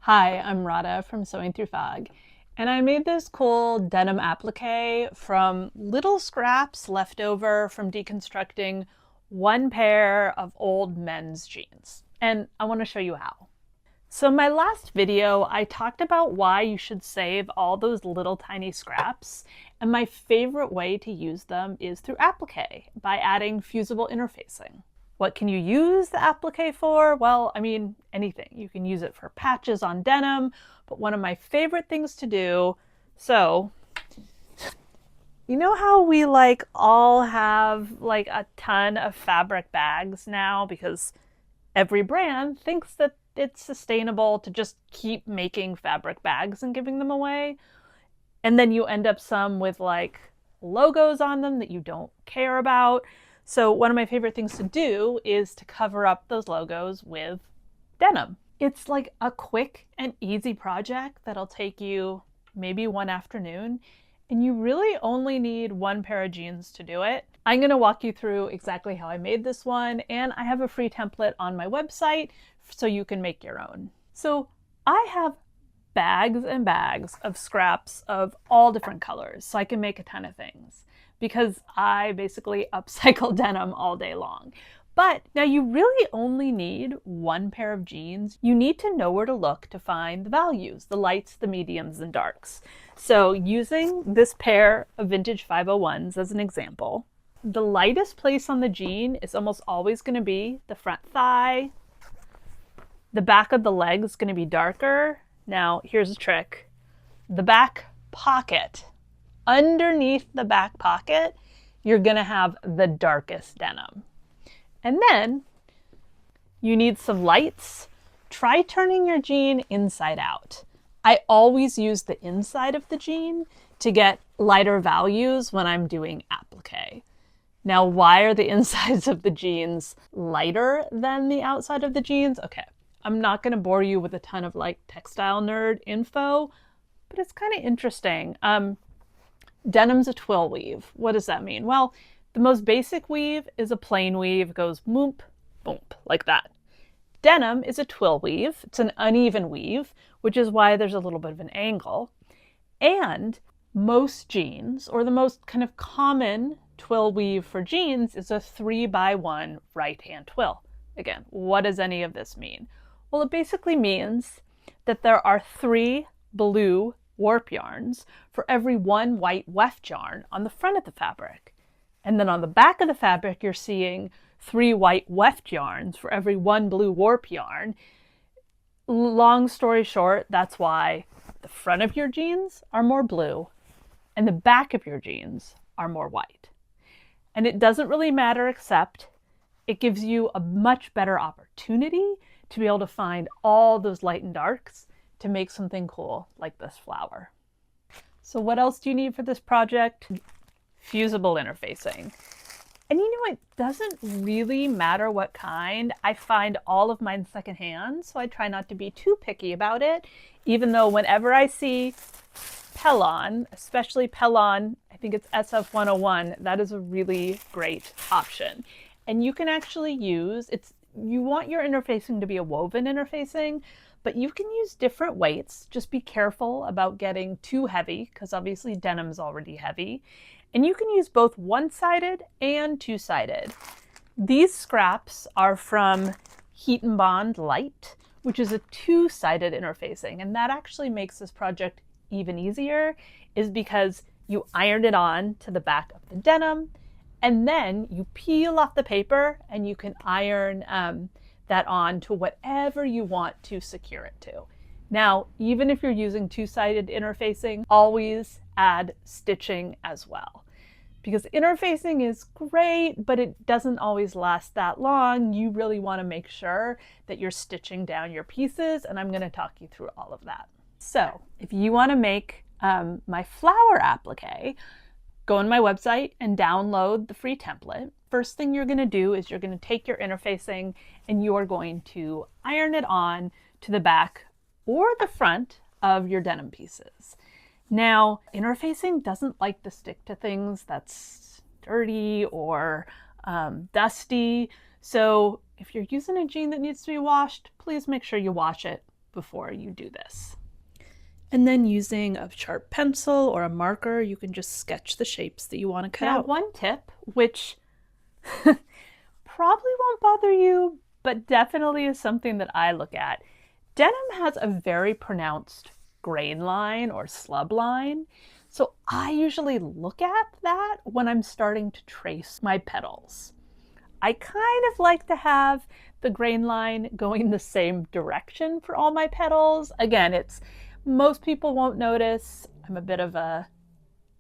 Hi, I'm Rada from Sewing Through Fog, and I made this cool denim applique from little scraps left over from deconstructing one pair of old men's jeans. And I want to show you how. So in my last video, I talked about why you should save all those little tiny scraps, and my favorite way to use them is through applique by adding fusible interfacing. What can you use the applique for? Well, I mean, anything. You can use it for patches on denim, but one of my favorite things to do, so you know how we all have a ton of fabric bags now because every brand thinks that it's sustainable to just keep making fabric bags and giving them away. And then you end up some with logos on them that you don't care about. So one of my favorite things to do is to cover up those logos with denim. It's like a quick and easy project that'll take you maybe one afternoon, and you really only need one pair of jeans to do it. I'm going to walk you through exactly how I made this one, and I have a free template on my website so you can make your own. So I have bags and bags of scraps of all different colors, so I can make a ton of things because I basically upcycle denim all day long. But now you really only need one pair of jeans. You need to know where to look to find the values, the lights, the mediums, and darks. So using this pair of vintage 501s as an example, the lightest place on the jean is almost always going to be the front thigh. The back of the leg is going to be darker. Now, here's a trick. The back pocket. Underneath the back pocket, you're going to have the darkest denim. And then you need some lights. Try turning your jean inside out. I always use the inside of the jean to get lighter values when I'm doing applique. Now, why are the insides of the jeans lighter than the outside of the jeans? Okay, I'm not going to bore you with a ton of textile nerd info, but it's kind of interesting. Denim's a twill weave. What does that mean? Well, the most basic weave is a plain weave. It goes moomp, boomp, like that. Denim is a twill weave. It's an uneven weave, which is why there's a little bit of an angle. And most jeans, or the most kind of common twill weave for jeans, is a 3x1 right-hand twill. Again, what does any of this mean? Well, it basically means that there are 3 blue warp yarns for every 1 white weft yarn on the front of the fabric. And then on the back of the fabric, you're seeing 3 white weft yarns for every 1 blue warp yarn. Long story short, that's why the front of your jeans are more blue and the back of your jeans are more white. And it doesn't really matter, except it gives you a much better opportunity to be able to find all those light and darks to make something cool like this flower. So what else do you need for this project? Fusible interfacing. And you know, it doesn't really matter what kind. I find all of mine secondhand, so I try not to be too picky about it, even though whenever I see Pellon, especially Pellon, I think it's SF101, that is a really great option. And you can actually use, you want your interfacing to be a woven interfacing, but you can use different weights. Just be careful about getting too heavy, because obviously denim is already heavy. And you can use both one-sided and two-sided. These scraps are from Heat and Bond Light, which is a two-sided interfacing. And that actually makes this project even easier, is because you iron it on to the back of the denim, and then you peel off the paper and you can iron that on to whatever you want to secure it to. Now, even if you're using two-sided interfacing, always add stitching as well. Because interfacing is great, but it doesn't always last that long. You really want to make sure that you're stitching down your pieces, and I'm going to talk you through all of that. So if you want to make my flower applique, go on my website and download the free template. First thing you're going to do is you're going to take your interfacing and you are going to iron it on to the back or the front of your denim pieces. Now, interfacing doesn't like to stick to things that's dirty or dusty. So if you're using a jean that needs to be washed, please make sure you wash it before you do this. And then using a sharp pencil or a marker, you can just sketch the shapes that you want to cut out. One tip, which probably won't bother you, but definitely is something that I look at. Denim has a very pronounced grain line or slub line, so I usually look at that when I'm starting to trace my petals. I kind of like to have the grain line going the same direction for all my petals. Again, most people won't notice. I'm a bit of a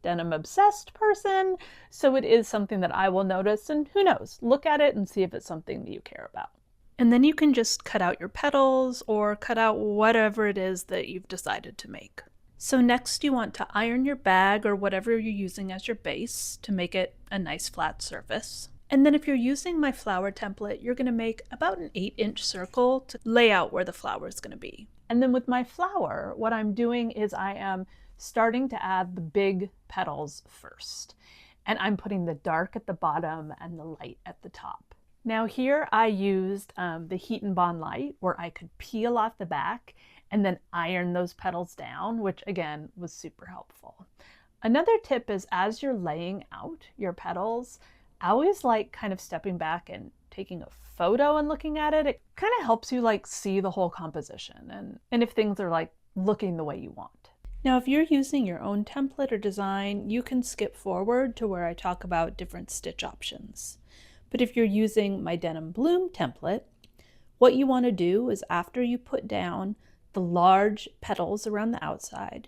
denim obsessed person, so it is something that I will notice, and who knows, look at it and see if it's something that you care about. And then you can just cut out your petals or cut out whatever it is that you've decided to make. So next you want to iron your bag or whatever you're using as your base to make it a nice flat surface. And then if you're using my flower template, you're going to make about an 8-inch circle to lay out where the flower is going to be. And then with my flower, what I'm doing is I am starting to add the big petals first. And I'm putting the dark at the bottom and the light at the top. Now here I used the Heat and Bond light where I could peel off the back and then iron those petals down, which again was super helpful. Another tip is as you're laying out your petals, I always like kind of stepping back and taking a photo and looking at it. It kind of helps you like see the whole composition and if things are like looking the way you want. Now, if you're using your own template or design, you can skip forward to where I talk about different stitch options. But if you're using my Denim Bloom template, what you want to do is after you put down the large petals around the outside,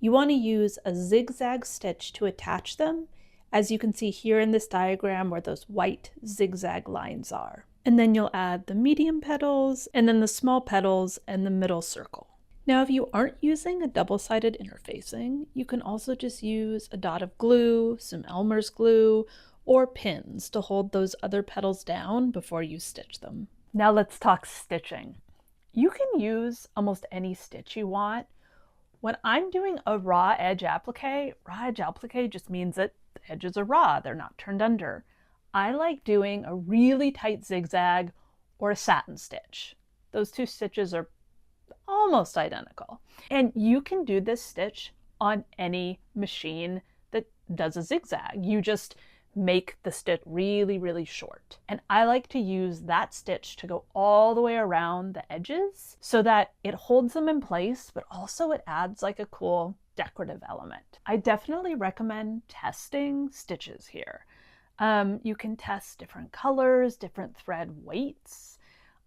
you want to use a zigzag stitch to attach them, as you can see here in this diagram where those white zigzag lines are. And then you'll add the medium petals and then the small petals and the middle circle. Now, if you aren't using a double-sided interfacing, you can also just use a dot of glue, some Elmer's glue, or pins to hold those other petals down before you stitch them. Now let's talk stitching. You can use almost any stitch you want. When I'm doing a raw edge applique just means that the edges are raw, they're not turned under. I like doing a really tight zigzag or a satin stitch. Those two stitches are almost identical. And you can do this stitch on any machine that does a zigzag. You just make the stitch really, really short. And I like to use that stitch to go all the way around the edges so that it holds them in place, but also it adds like a cool decorative element. I definitely recommend testing stitches here. You can test different colors, different thread weights.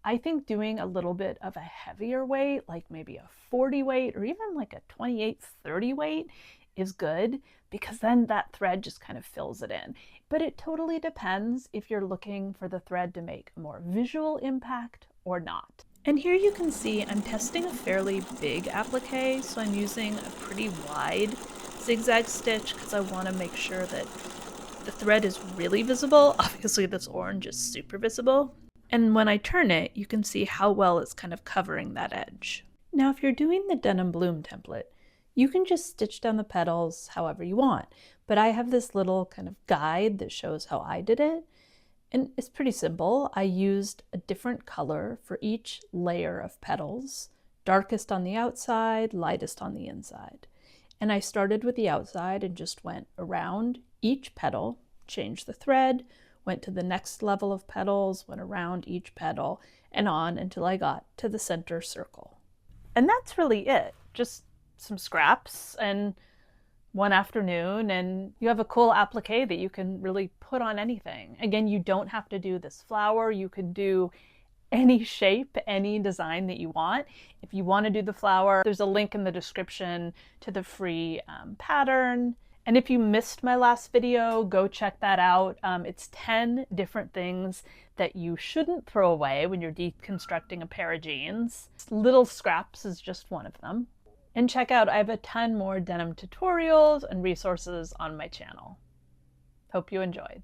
I think doing a little bit of a heavier weight, like maybe a 40 weight or even like a 28-30 weight is good because then that thread just kind of fills it in. But it totally depends if you're looking for the thread to make a more visual impact or not. And here you can see I'm testing a fairly big applique, so I'm using a pretty wide zigzag stitch because I want to make sure that the thread is really visible. Obviously this orange is super visible. And when I turn it, you can see how well it's kind of covering that edge. Now, if you're doing the Denim Bloom template, you can just stitch down the petals however you want. But I have this little kind of guide that shows how I did it. And it's pretty simple. I used a different color for each layer of petals, darkest on the outside, lightest on the inside. And I started with the outside and just went around each petal, changed the thread, went to the next level of petals, went around each petal, and on until I got to the center circle. And that's really it. Just some scraps and one afternoon, and you have a cool applique that you can really put on anything. Again, you don't have to do this flower. You can do any shape, any design that you want. If you want to do the flower, there's a link in the description to the free pattern. And if you missed my last video, go check that out. It's 10 different things that you shouldn't throw away when you're deconstructing a pair of jeans. Little scraps is just one of them. And check out, I have a ton more denim tutorials and resources on my channel. Hope you enjoyed.